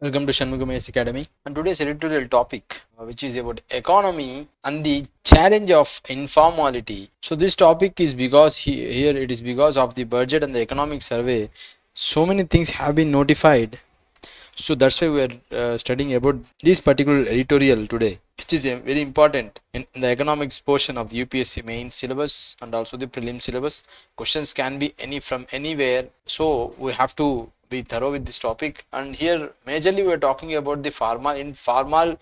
Welcome to Shanmugam IAS Academy, and today's editorial topic which is about economy and the challenge of informality. So this topic is because here it is because of the budget and the economic survey, so many things have been notified. So that's why we are studying about this particular editorial today, which is very important in the economics portion of the UPSC main syllabus and also the prelim syllabus. Questions can be any from anywhere, so we have to be thorough with this topic. And here majorly we are talking about the informal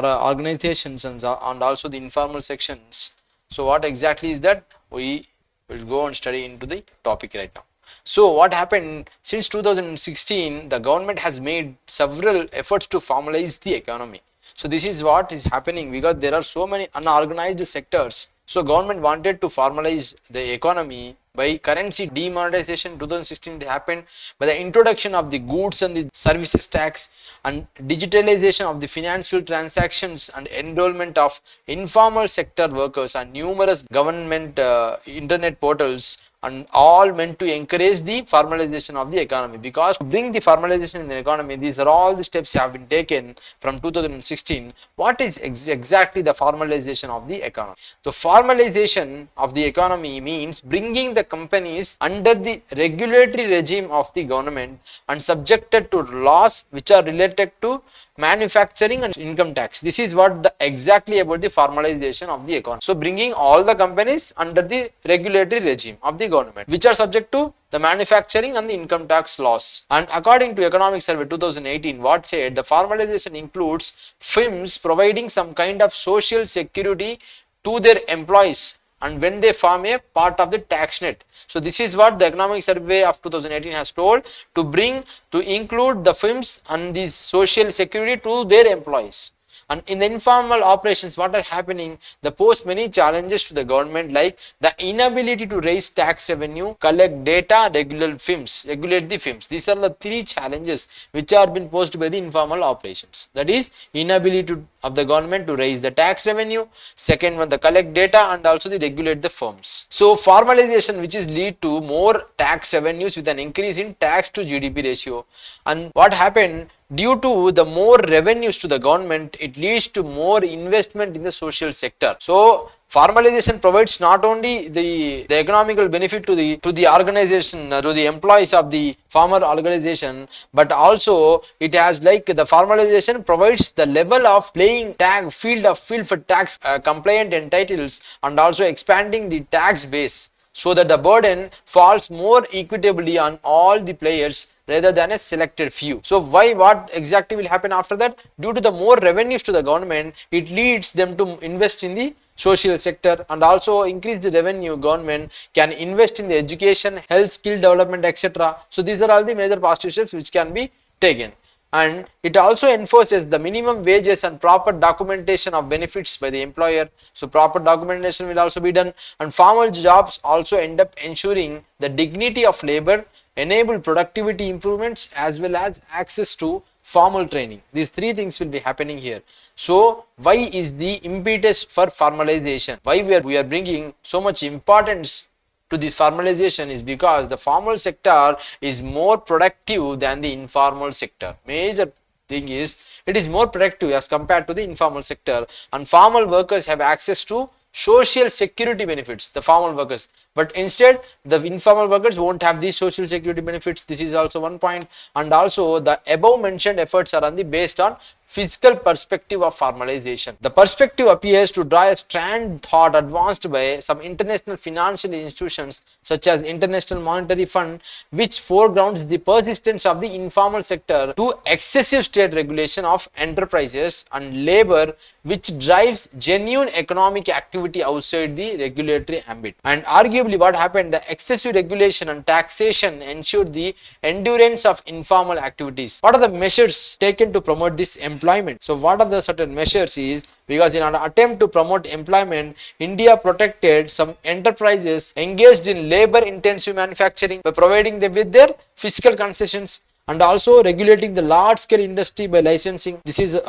organizations and also the informal sections. So what exactly is that? We will go and study into the topic right now. So what happened since 2016, the government has made several efforts to formalize the economy. So this is what is happening because there are so many unorganized sectors. So government wanted to formalize the economy by currency demonetization. 2016 it happened by the introduction of the goods and the services tax and digitalization of the financial transactions and enrollment of informal sector workers and numerous government internet portals, and all meant to encourage the formalization of the economy. Because to bring the formalization in the economy, these are all the steps have been taken from 2016. What is exactly the formalization of the economy? The formalization of the economy means bringing the companies under the regulatory regime of the government and subjected to laws which are related to manufacturing and income tax. This is what exactly about the formalization of the economy. So bringing all the companies under the regulatory regime of the government which are subject to the manufacturing and the income tax laws. And according to Economic Survey 2018, what said the formalization includes firms providing some kind of social security to their employees and when they form a part of the tax net. So this is what the Economic Survey of 2018 has told, to include the firms and the social security to their employees. And in the informal operations, what are happening? They pose many challenges to the government, like the inability to raise tax revenue, collect data, regulate the firms. These are the three challenges which are been posed by the informal operations. That is, inability of the government to raise the tax revenue, second one the collect data, and also the regulate the firms. So formalization, which is lead to more tax revenues with an increase in tax to GDP ratio. And what happened? Due to the more revenues to the government, it leads to more investment in the social sector. So formalization provides not only the economical benefit to the organization, to the employees of the former organization, but also it has, like, the formalization provides the level of playing field for tax compliant entitles and also expanding the tax base, so that the burden falls more equitably on all the players rather than a selected few. So what exactly will happen after that? Due to the more revenues to the government, it leads them to invest in the social sector and also increase the revenue. Government can invest in the education, health, skill development, etc. So these are all the major positive steps which can be taken. And it also enforces the minimum wages and proper documentation of benefits by the employer. So proper documentation will also be done, and formal jobs also end up ensuring the dignity of labor, enable productivity improvements as well as access to formal training. These three things will be happening here. So why is the impetus for formalization? Why we are bringing so much importance to this formalization is because the formal sector is more productive than the informal sector. Major thing is it is more productive as compared to the informal sector, and formal workers have access to social security benefits, the formal workers, but instead the informal workers won't have these social security benefits. This is also one point. And also the above mentioned efforts are based on physical perspective of formalization. The perspective appears to draw a strand thought advanced by some international financial institutions such as International Monetary Fund, which foregrounds the persistence of the informal sector to excessive state regulation of enterprises and labor, which drives genuine economic activity outside the regulatory ambit. And arguably what happened, the excessive regulation and taxation ensured the endurance of informal activities. What are the measures taken to promote this employment? So what are the certain measures is, because in an attempt to promote employment, India protected some enterprises engaged in labor intensive manufacturing by providing them with their fiscal concessions, and also regulating the large scale industry by licensing. This is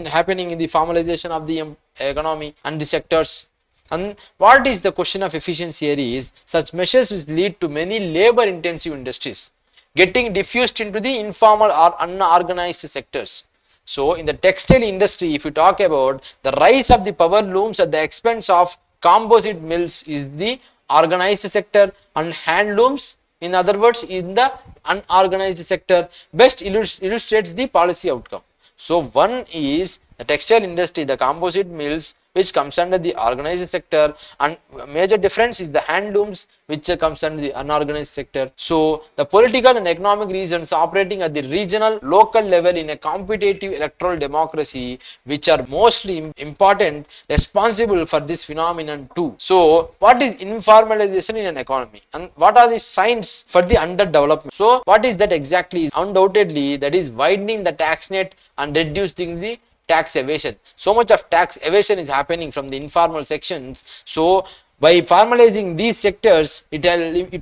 happening in the formalization of the economy and the sectors. And what is the question of efficiency here is, such measures will lead to many labor intensive industries getting diffused into the informal or unorganized sectors. So in the textile industry, if you talk about the rise of the power looms at the expense of composite mills is the organized sector, and handlooms in other words in the unorganized sector best illustrates the policy outcome. So one is the textile industry, the composite mills which comes under the organized sector, and major difference is the handlooms which comes under the unorganized sector. So the political and economic reasons operating at the regional local level in a competitive electoral democracy which are mostly important responsible for this phenomenon too. So what is informalization in an economy and what are the signs for the underdevelopment? So what is that exactly? Undoubtedly that is widening the tax net and reducing the tax evasion. So much of tax evasion is happening from the informal sections. So by formalizing these sectors, it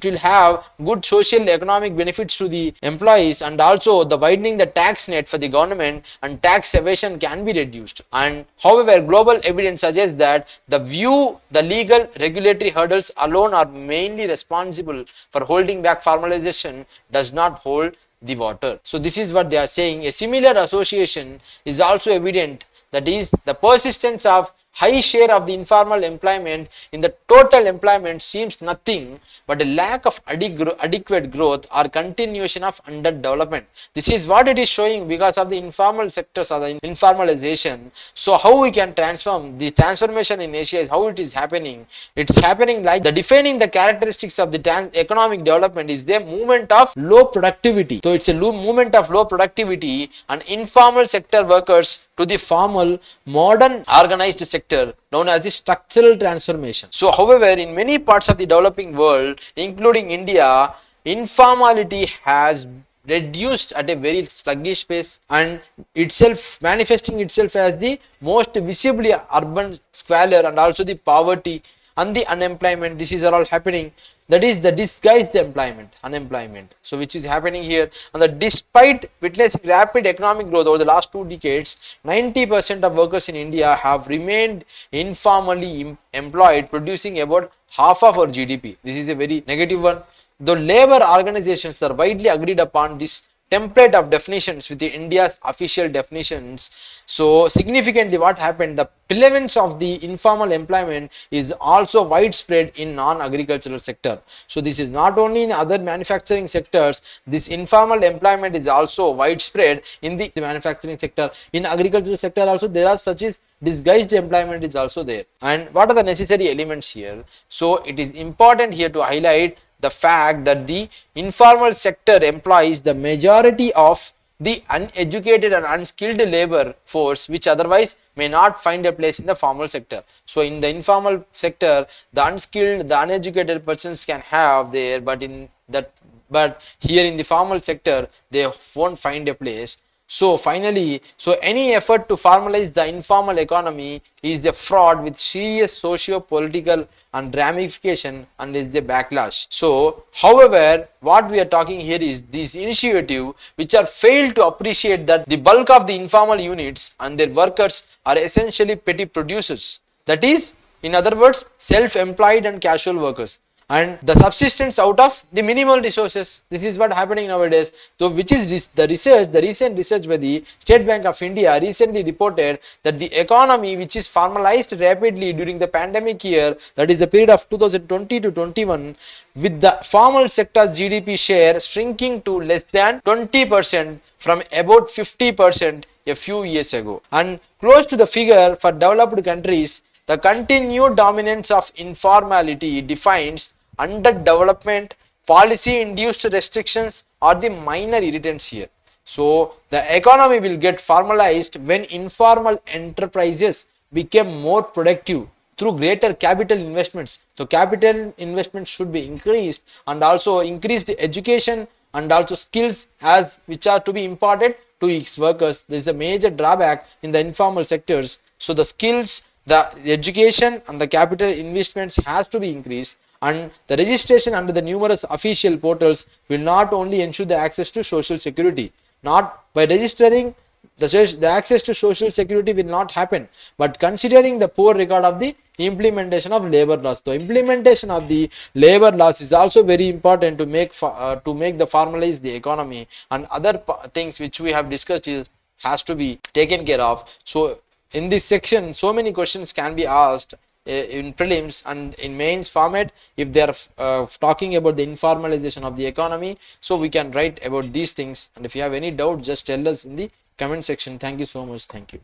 will have good social economic benefits to the employees, and also the widening the tax net for the government and tax evasion can be reduced. And however, global evidence suggests that the legal regulatory hurdles alone are mainly responsible for holding back formalization does not hold the water. So this is what they are saying. A similar association is also evident, that is the persistence of high share of the informal employment in the total employment seems nothing but a lack of adequate growth or continuation of underdevelopment. This is what it is showing because of the informal sectors or the informalization. So how we can transform the transformation in Asia is how it is happening. It's happening like the defining the characteristics of the economic development is the movement of low productivity. So it's a movement of low productivity and informal sector workers to the formal modern organized sector known as the structural transformation. So however, in many parts of the developing world including India, informality has reduced at a very sluggish pace and itself manifesting itself as the most visibly urban squalor and also the poverty and the unemployment. This is all happening, that is the disguised unemployment, so which is happening here. And that despite witnessing rapid economic growth over the last 2 decades, 90% of workers in India have remained informally employed, producing about half of our GDP. This is a very negative one. The labor organizations are widely agreed upon this template of definitions with the India's official definitions. So significantly what happened, the prevalence of the informal employment is also widespread in non-agricultural sector. So this is not only in other manufacturing sectors, this informal employment is also widespread in the manufacturing sector. In agricultural sector also there are such as disguised employment is also there. And what are the necessary elements here? So it is important here to highlight the fact that the informal sector employs the majority of the uneducated and unskilled labor force which otherwise may not find a place in the formal sector. So in the informal sector, the unskilled, the uneducated persons can have there, but here in the formal sector they won't find a place. So finally, any effort to formalize the informal economy is a fraud with serious socio-political and ramification and is a backlash. So however, what we are talking here is this initiative which are failed to appreciate that the bulk of the informal units and their workers are essentially petty producers. That is, in other words, self-employed and casual workers, and the subsistence out of the minimal resources. This is what happening nowadays. So which is the recent research by the State Bank of India recently reported that the economy which is formalized rapidly during the pandemic year, that is the period of 2020 to 21, with the formal sector's GDP share shrinking to less than 20% from about 50% a few years ago, and close to the figure for developed countries. The continued dominance of informality defines underdevelopment, policy-induced restrictions are the minor irritants here. So the economy will get formalized when informal enterprises become more productive through greater capital investments. So capital investments should be increased, and also increased education and also skills as which are to be imparted to its workers. There is a major drawback in the informal sectors. So the skills, the education and the capital investments has to be increased, and the registration under the numerous official portals will not only ensure the access to social security. Not by registering the access to social security will not happen. But considering the poor record of the implementation of labor laws, the implementation of the labor laws is also very important to make the formalize the economy, and other things which we have discussed is has to be taken care of. So in this section so many questions can be asked in prelims and in mains format if they are talking about the informalization of the economy. So we can write about these things, and if you have any doubt just tell us in the comment section. Thank you so much. Thank you.